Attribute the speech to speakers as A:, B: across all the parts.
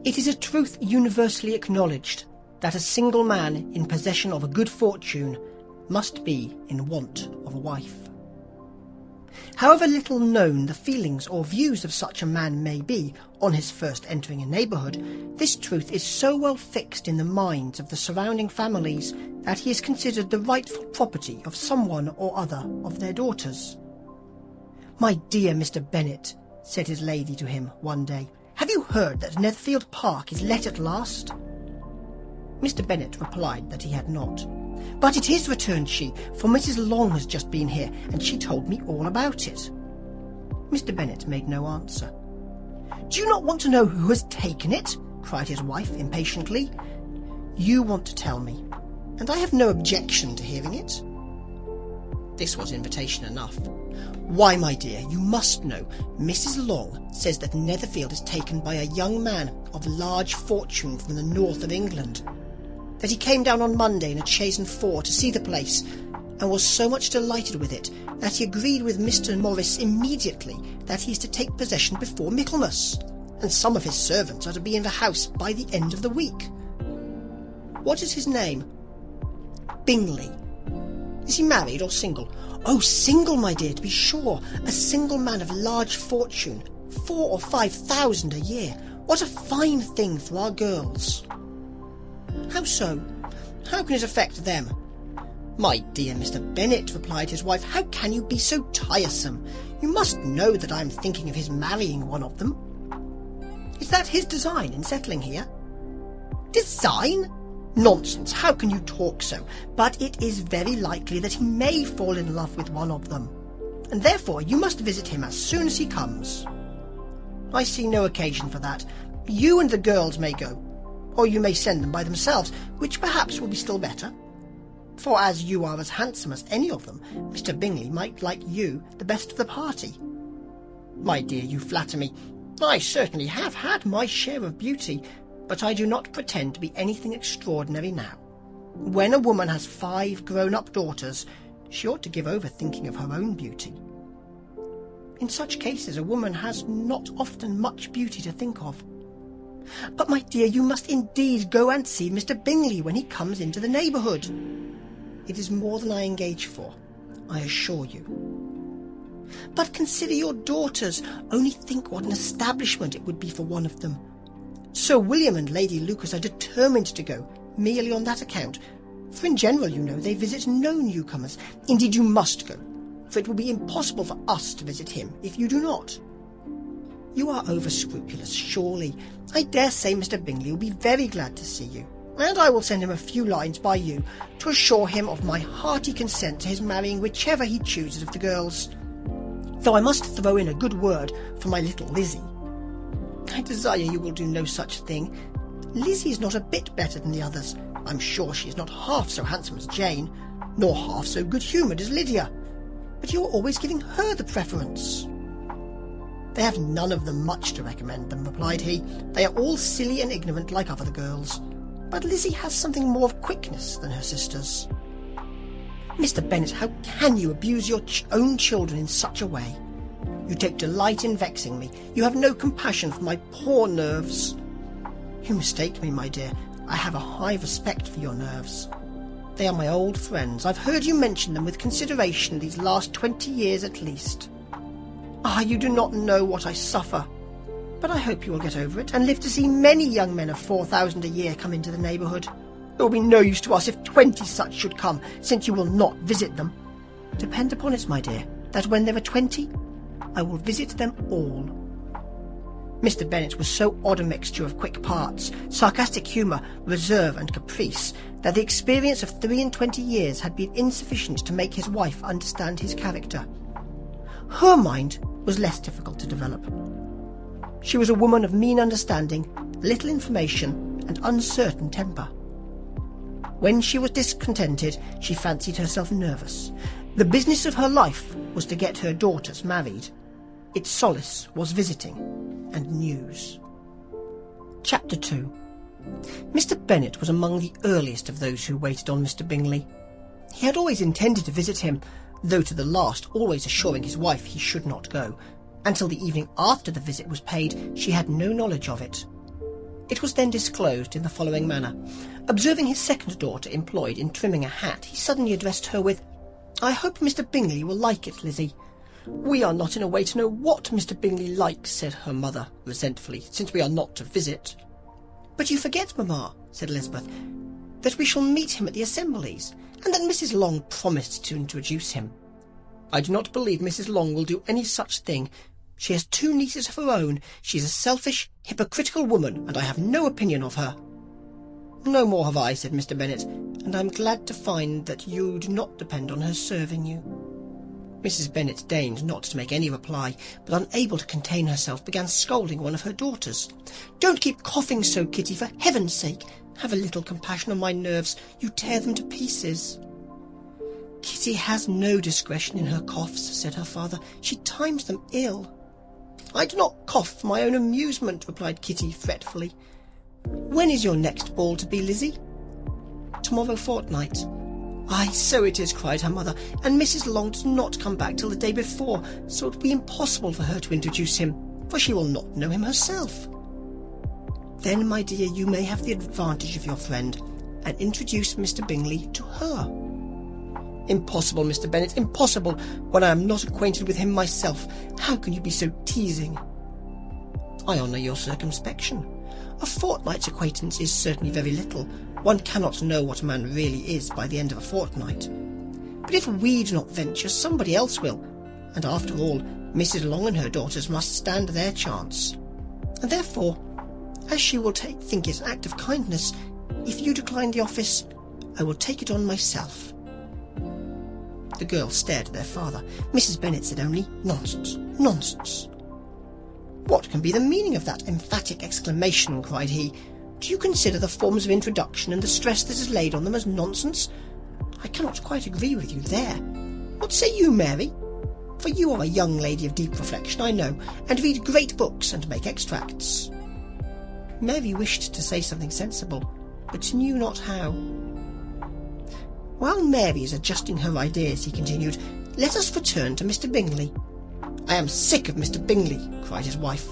A: It is a truth universally acknowledged that a single man in possession of a good fortune must be in want of a wife. However little known the feelings or views of such a man may be on his first entering a neighbourhood, this truth is so well fixed in the minds of the surrounding families that he is considered the rightful property of someone or other of their daughters. "My dear Mr. Bennet," said his lady to him one day, "have you heard that Netherfield Park is let at last?" Mr. Bennet replied that he had not. "But it is," returned she, "for Mrs. Long has just been here, and she told me all about it." Mr. Bennet made no answer. "Do you not want to know who has taken it?" cried his wife impatiently. "You want to tell me, and I have no objection to hearing it." This was invitation enough. "Why, my dear, you must know. Mrs. Long says that Netherfield is taken by a young man of large fortune from the north of England. That he came down on Monday in a chaise and four to see the place, and was so much delighted with it that he agreed with Mr. Morris immediately that he is to take possession before Michaelmas, and some of his servants are to be in the house by the end of the week." "What is his name?" "Bingley." "Is he married or single?" "Oh, single, my dear, to be sure. A single man of large fortune, 4,000 or 5,000 a year. What a fine thing for our girls!" "How so? How can it affect them?" "My dear Mr. Bennet," replied his wife, "how can you be so tiresome? You must know that I am thinking of his marrying one of them." "Is that his design in settling here?" "Design? Nonsense, how can you talk so? But it is very likely that he may fall in love with one of them, and therefore you must visit him as soon as he comes." "I see no occasion for that. You and the girls may go, or you may send them by themselves, which perhaps will be still better. For as you are as handsome as any of them, Mr. Bingley might like you the best of the party." "My dear, you flatter me. I certainly have had my share of beauty, but I do not pretend to be anything extraordinary now. When a woman has 5 grown-up daughters, she ought to give over thinking of her own beauty. In such cases a woman has not often much beauty to think of. But, my dear, you must indeed go and see Mr. Bingley when he comes into the neighbourhood. It is more than I engage for, I assure you. But consider your daughters. Only think what an establishment it would be for one of them. Sir William and Lady Lucas are determined to go, merely on that account, for in general, you know, they visit no newcomers. Indeed, you must go, for it will be impossible for us to visit him if you do not. You are over-scrupulous, surely. I dare say Mr. Bingley will be very glad to see you, and I will send him a few lines by you to assure him of my hearty consent to his marrying whichever he chooses of the girls. Though I must throw in a good word for my little Lizzie. I desire you will do no such thing. Lizzie is not a bit better than the others. I'm sure she is not half so handsome as Jane, nor half so good-humoured as Lydia. But you are always giving her the preference." "They have none of them much to recommend them," replied he. "They are all silly and ignorant like other girls. But Lizzie has something more of quickness than her sisters." "Mr. Bennet, how can you abuse your own children in such a way? You take delight in vexing me. You have no compassion for my poor nerves." "You mistake me, my dear. I have a high respect for your nerves. They are my old friends. I've heard you mention them with consideration these last 20 years at least. Ah, you do not know what I suffer. But I hope you will get over it, and live to see many young men of 4,000 a year come into the neighbourhood. It will be no use to us if 20 such should come, since you will not visit them. Depend upon it, my dear, that when there are 20, I will visit them all." Mr. Bennet was so odd a mixture of quick parts, sarcastic humour, reserve, and caprice, that the experience of 23 years had been insufficient to make his wife understand his character. Her mind was less difficult to develop. She was a woman of mean understanding, little information, and uncertain temper. When she was discontented, she fancied herself nervous. The business of her life was to get her daughters married. Its solace was visiting and news. Chapter 2. Mr. Bennet was among the earliest of those who waited on Mr. Bingley. He had always intended to visit him, though to the last always assuring his wife he should not go. Until the evening after the visit was paid, she had no knowledge of it. It was then disclosed in the following manner. Observing his second daughter employed in trimming a hat, he suddenly addressed her with, "I hope Mr. Bingley will like it, Lizzie." "We are not in a way to know what Mr. Bingley likes," said her mother resentfully, "since we are not to visit." "But you forget, mamma," said Elizabeth, "that we shall meet him at the assemblies, and that Mrs. Long promised to introduce him." "I do not believe Mrs. Long will do any such thing. She has 2 nieces of her own. She is a selfish, hypocritical woman, and I have no opinion of her." "No more have I," said Mr. Bennet, "and I am glad to find that you do not depend on her serving you." Mrs. Bennet deigned not to make any reply, but unable to contain herself, began scolding one of her daughters. "Don't keep coughing so, Kitty, for heaven's sake. Have a little compassion on my nerves. You tear them to pieces." "Kitty has no discretion in her coughs," said her father. "She times them ill." "I do not cough for my own amusement," replied Kitty fretfully. "When is your next ball to be, Lizzie?" "Tomorrow fortnight." "Ay, so it is," cried her mother, "and Mrs. Long does not come back till the day before, so it will be impossible for her to introduce him, for she will not know him herself." "Then, my dear, you may have the advantage of your friend, and introduce Mr. Bingley to her." "Impossible, Mr. Bennet, impossible, when I am not acquainted with him myself. How can you be so teasing?" "I honour your circumspection. A fortnight's acquaintance is certainly very little. One cannot know what a man really is by the end of a fortnight. But if we do not venture, somebody else will, and after all, Mrs. Long and her daughters must stand their chance. And therefore, as she will think it an act of kindness, if you decline the office, I will take it on myself." The girls stared at their father. Mrs. Bennet said only, "Nonsense, nonsense." "What can be the meaning of that emphatic exclamation?" cried he. "Do you consider the forms of introduction and the stress that is laid on them as nonsense? I cannot quite agree with you there. What say you, Mary? For you are a young lady of deep reflection, I know, and read great books and make extracts." Mary wished to say something sensible, but knew not how. "While Mary is adjusting her ideas," he continued, "let us return to Mr. Bingley." "I am sick of Mr. Bingley," cried his wife.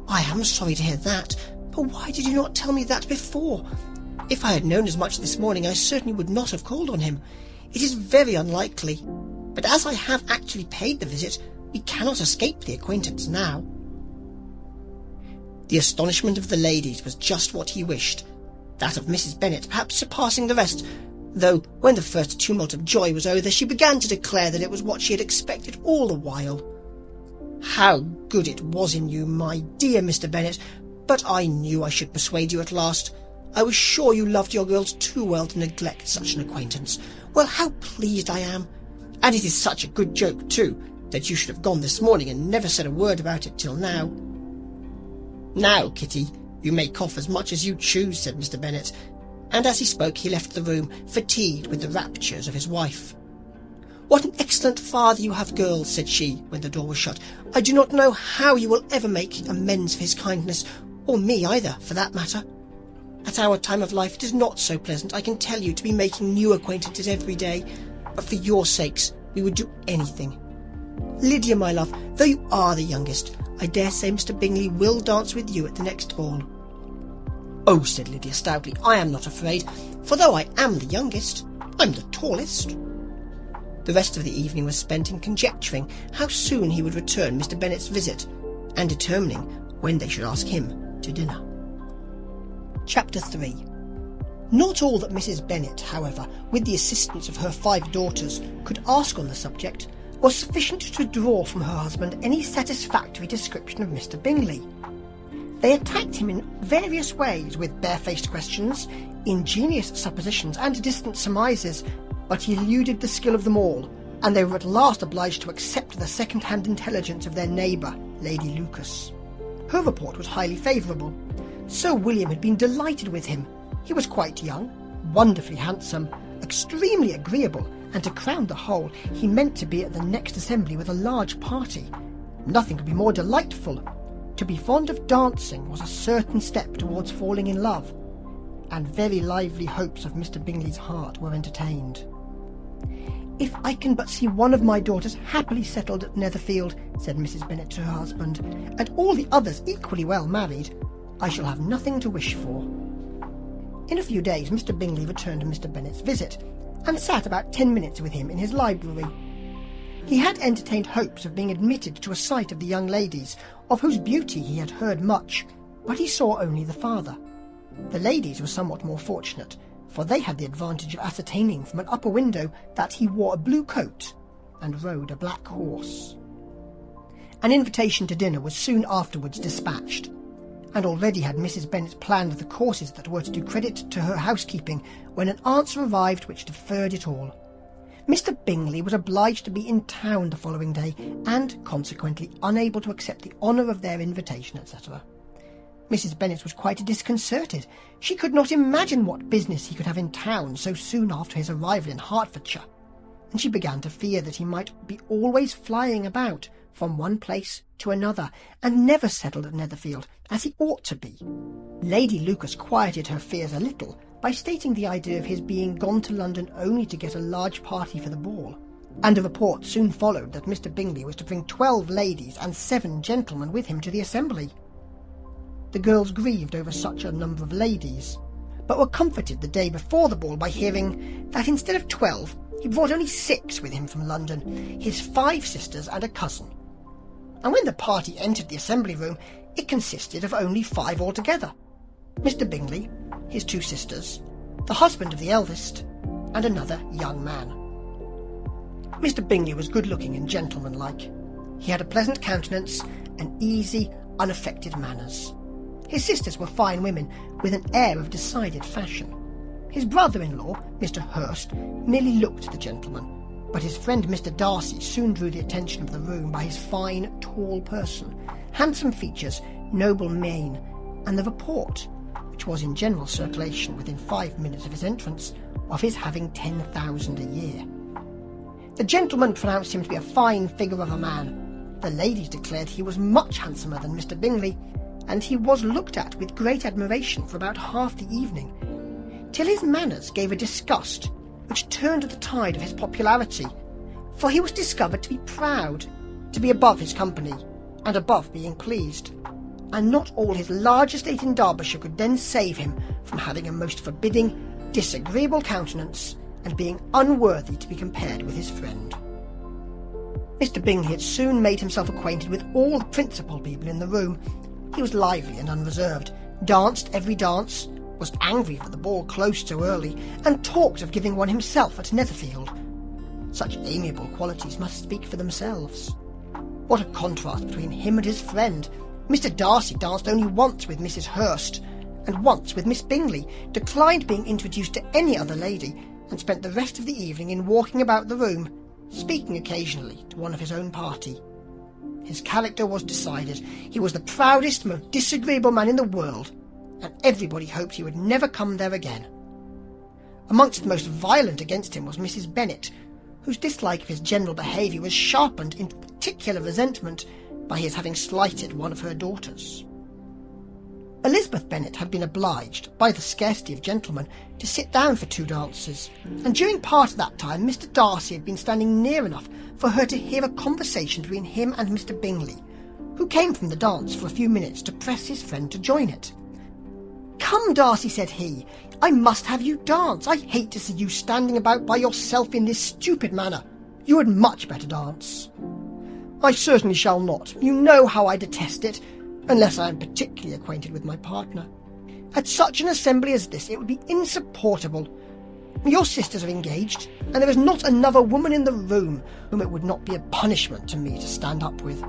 A: "I am sorry to hear that, but why did you not tell me that before? If I had known as much this morning, I certainly would not have called on him. It is very unlikely, but as I have actually paid the visit, we cannot escape the acquaintance now." The astonishment of the ladies was just what he wished, that of Mrs. Bennet perhaps surpassing the rest, though when the first tumult of joy was over, she began to declare that it was what she had expected all the while. "How good it was in you, my dear Mr. Bennet! But I knew I should persuade you at last. I was sure you loved your girls too well to neglect such an acquaintance. Well, how pleased I am! And it is such a good joke, too, that you should have gone this morning and never said a word about it till now." "Now, Kitty, you may cough as much as you choose," said Mr. Bennet, and as he spoke he left the room, fatigued with the raptures of his wife. "What an excellent father you have, girls," said she, when the door was shut. "I do not know how you will ever make amends for his kindness, or me either, for that matter. At our time of life it is not so pleasant, I can tell you, to be making new acquaintances every day, but for your sakes we would do anything. Lydia, my love, though you are the youngest, I dare say Mr. Bingley will dance with you at the next ball." "Oh," said Lydia stoutly, "I am not afraid, for though I am the youngest, I'm the tallest." The rest of the evening was spent in conjecturing how soon he would return Mr. Bennet's visit, and determining when they should ask him to dinner. Chapter 3. Not all that Mrs. Bennet, however, with the assistance of her 5 daughters, could ask on the subject, was sufficient to draw from her husband any satisfactory description of Mr. Bingley. They attacked him in various ways, with barefaced questions, ingenious suppositions, and distant surmises, but he eluded the skill of them all, and they were at last obliged to accept the second-hand intelligence of their neighbour, Lady Lucas. Her report was highly favourable. Sir William had been delighted with him. He was quite young, wonderfully handsome, extremely agreeable, and to crown the whole, he meant to be at the next assembly with a large party. Nothing could be more delightful. To be fond of dancing was a certain step towards falling in love, and very lively hopes of Mr. Bingley's heart were entertained. "If I can but see one of my daughters happily settled at Netherfield," said Mrs. Bennet to her husband, "and all the others equally well married, I shall have nothing to wish for." In a few days Mr. Bingley returned to Mr. Bennet's visit, and sat about 10 minutes with him in his library. He had entertained hopes of being admitted to a sight of the young ladies, of whose beauty he had heard much, but he saw only the father. The ladies were somewhat more fortunate, for they had the advantage of ascertaining from an upper window that he wore a blue coat and rode a black horse. An invitation to dinner was soon afterwards dispatched, and already had Mrs. Bennet planned the courses that were to do credit to her housekeeping, when an answer arrived which deferred it all. Mr. Bingley was obliged to be in town the following day, and consequently unable to accept the honour of their invitation, etc. Mrs. Bennet was quite disconcerted. She could not imagine what business he could have in town so soon after his arrival in Hertfordshire, and she began to fear that he might be always flying about from one place to another, and never settled at Netherfield, as he ought to be. Lady Lucas quieted her fears a little by stating the idea of his being gone to London only to get a large party for the ball, and a report soon followed that Mr. Bingley was to bring 12 ladies and 7 gentlemen with him to the assembly. The girls grieved over such a number of ladies, but were comforted the day before the ball by hearing that instead of 12 he brought only 6 with him from London, his 5 sisters and a cousin. And when the party entered the assembly room, it consisted of only 5 altogether: Mr. Bingley, his 2 sisters, the husband of the eldest, and another young man. Mr. Bingley was good-looking and gentlemanlike. He had a pleasant countenance and easy, unaffected manners. His sisters were fine women, with an air of decided fashion. His brother-in-law, Mr. Hurst, merely looked at the gentleman, but his friend Mr. Darcy soon drew the attention of the room by his fine, tall person, handsome features, noble mien, and the report, which was in general circulation within 5 minutes of his entrance, of his having 10,000 a year. The gentleman pronounced him to be a fine figure of a man. The ladies declared he was much handsomer than Mr. Bingley, and he was looked at with great admiration for about half the evening, till his manners gave a disgust which turned the tide of his popularity, for he was discovered to be proud, to be above his company, and above being pleased, and not all his large estate in Derbyshire could then save him from having a most forbidding, disagreeable countenance, and being unworthy to be compared with his friend. Mr. Bingley had soon made himself acquainted with all the principal people in the room. He was lively and unreserved, danced every dance, was angry for the ball closed so early, and talked of giving one himself at Netherfield. Such amiable qualities must speak for themselves. What a contrast between him and his friend! Mr. Darcy danced only once with Mrs. Hurst, and once with Miss Bingley, declined being introduced to any other lady, and spent the rest of the evening in walking about the room, speaking occasionally to one of his own party. His character was decided. He was the proudest, most disagreeable man in the world, and everybody hoped he would never come there again. Amongst the most violent against him was Mrs. Bennet, whose dislike of his general behaviour was sharpened into particular resentment by his having slighted one of her daughters. Elizabeth Bennet had been obliged, by the scarcity of gentlemen, to sit down for 2 dances, and during part of that time Mr. Darcy had been standing near enough for her to hear a conversation between him and Mr. Bingley, who came from the dance for a few minutes to press his friend to join it. "Come, Darcy," said he, "I must have you dance. I hate to see you standing about by yourself in this stupid manner. You would much better dance." "I certainly shall not. You know how I detest it, unless I am particularly acquainted with my partner. At such an assembly as this it would be insupportable. Your sisters are engaged, and there is not another woman in the room whom it would not be a punishment to me to stand up with."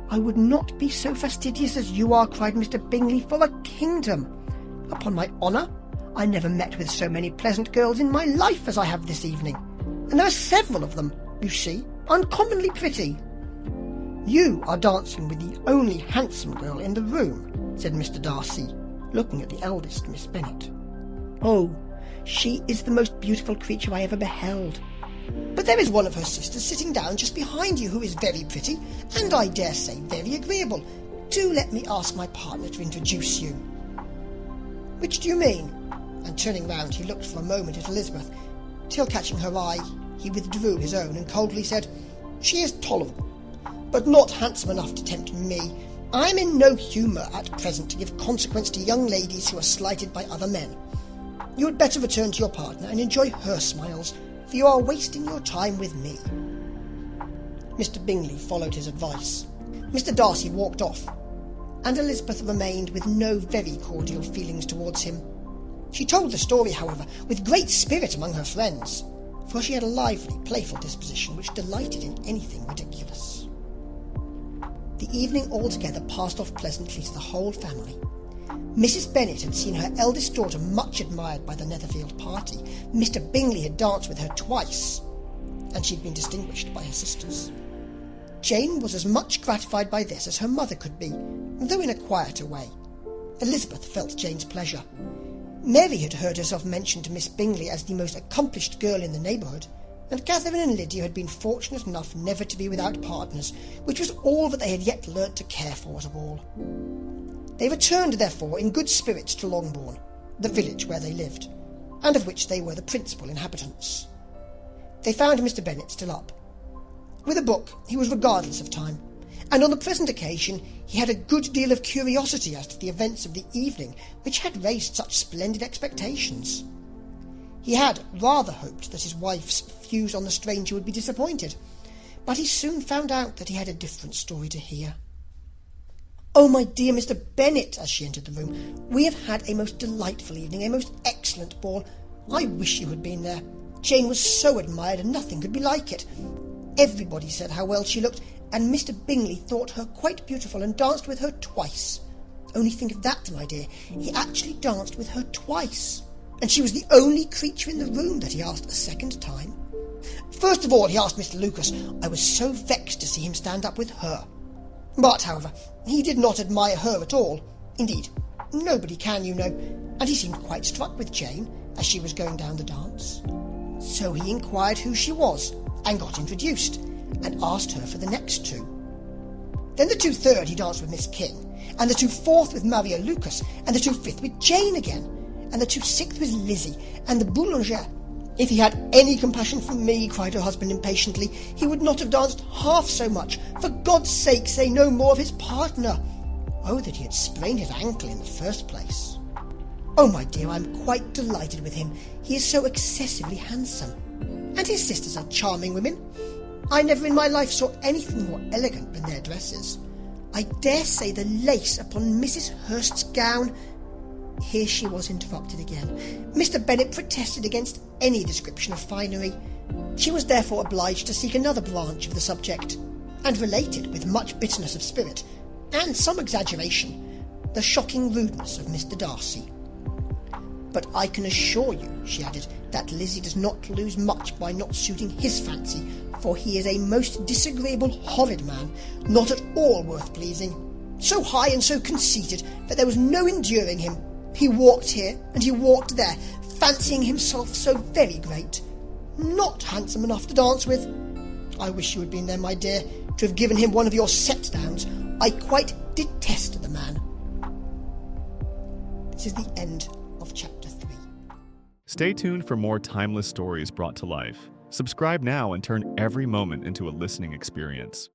A: "I would not be so fastidious as you are," cried Mr. Bingley, "for a kingdom. Upon my honour, I never met with so many pleasant girls in my life as I have this evening, and there are several of them, you see, uncommonly pretty." "You are dancing with the only handsome girl in the room," said Mr. Darcy, looking at the eldest Miss Bennet. "Oh, she is the most beautiful creature I ever beheld. But there is one of her sisters sitting down just behind you who is very pretty, and I dare say very agreeable. Do let me ask my partner to introduce you." "Which do you mean?" And turning round he looked for a moment at Elizabeth, till catching her eye he withdrew his own and coldly said, "She is tolerable, but not handsome enough to tempt me. I am in no humour at present to give consequence to young ladies who are slighted by other men. You had better return to your partner and enjoy her smiles, for you are wasting your time with me." Mr. Bingley followed his advice. Mr. Darcy walked off, and Elizabeth remained with no very cordial feelings towards him. She told the story, however, with great spirit among her friends, for she had a lively, playful disposition which delighted in anything ridiculous. The evening altogether passed off pleasantly to the whole family. Mrs. Bennet had seen her eldest daughter much admired by the Netherfield party. Mr. Bingley had danced with her twice, and she had been distinguished by her sisters. Jane was as much gratified by this as her mother could be, though in a quieter way. Elizabeth felt Jane's pleasure. Mary had heard herself mentioned to Miss Bingley as the most accomplished girl in the neighbourhood, and Catherine and Lydia had been fortunate enough never to be without partners, which was all that they had yet learnt to care for at all. They returned, therefore, in good spirits to Longbourn, the village where they lived, and of which they were the principal inhabitants. They found Mr. Bennet still up. With a book he was regardless of time, and on the present occasion he had a good deal of curiosity as to the events of the evening, which had raised such splendid expectations. He had rather hoped that his wife's views on the stranger would be disappointed, but he soon found out that he had a different story to hear. "Oh, my dear Mr. Bennet," as she entered the room, "we have had a most delightful evening, a most excellent ball. I wish you had been there. Jane was so admired, and nothing could be like it. Everybody said how well she looked, and Mr. Bingley thought her quite beautiful and danced with her twice. Only think of that, my dear. He actually danced with her twice, and she was the only creature in the room that he asked a second time. First of all, he asked Mr. Lucas. I was so vexed to see him stand up with her. But, however, he did not admire her at all. Indeed, nobody can, you know, and he seemed quite struck with Jane as she was going down the dance. So he inquired who she was, and got introduced, and asked her for the next two. Then the 2/3 he danced with Miss King, and the 2/4 with Maria Lucas, and the 2/5 with Jane again, and the 2/6 with Lizzie, and the Boulanger. If he had any compassion for me, cried her husband impatiently, he would not have danced half so much. For God's sake, say no more of his partner. Oh, that he had sprained his ankle in the first place. Oh, my dear, I am quite delighted with him. He is so excessively handsome. And his sisters are charming women. I never in my life saw anything more elegant than their dresses. I dare say the lace upon Mrs. Hurst's gown—" Here she was interrupted again. Mr. Bennet protested against any description of finery. She was therefore obliged to seek another branch of the subject, and related, with much bitterness of spirit, and some exaggeration, the shocking rudeness of Mr. Darcy. "But I can assure you," she added, "that Lizzie does not lose much by not suiting his fancy, for he is a most disagreeable, horrid man, not at all worth pleasing. So high and so conceited that there was no enduring him. He walked here and he walked there, fancying himself so very great. Not handsome enough to dance with. I wish you had been there, my dear, to have given him one of your set-downs. I quite detest the man." This is the end of chapter 3.
B: Stay tuned for more timeless stories brought to life. Subscribe now and turn every moment into a listening experience.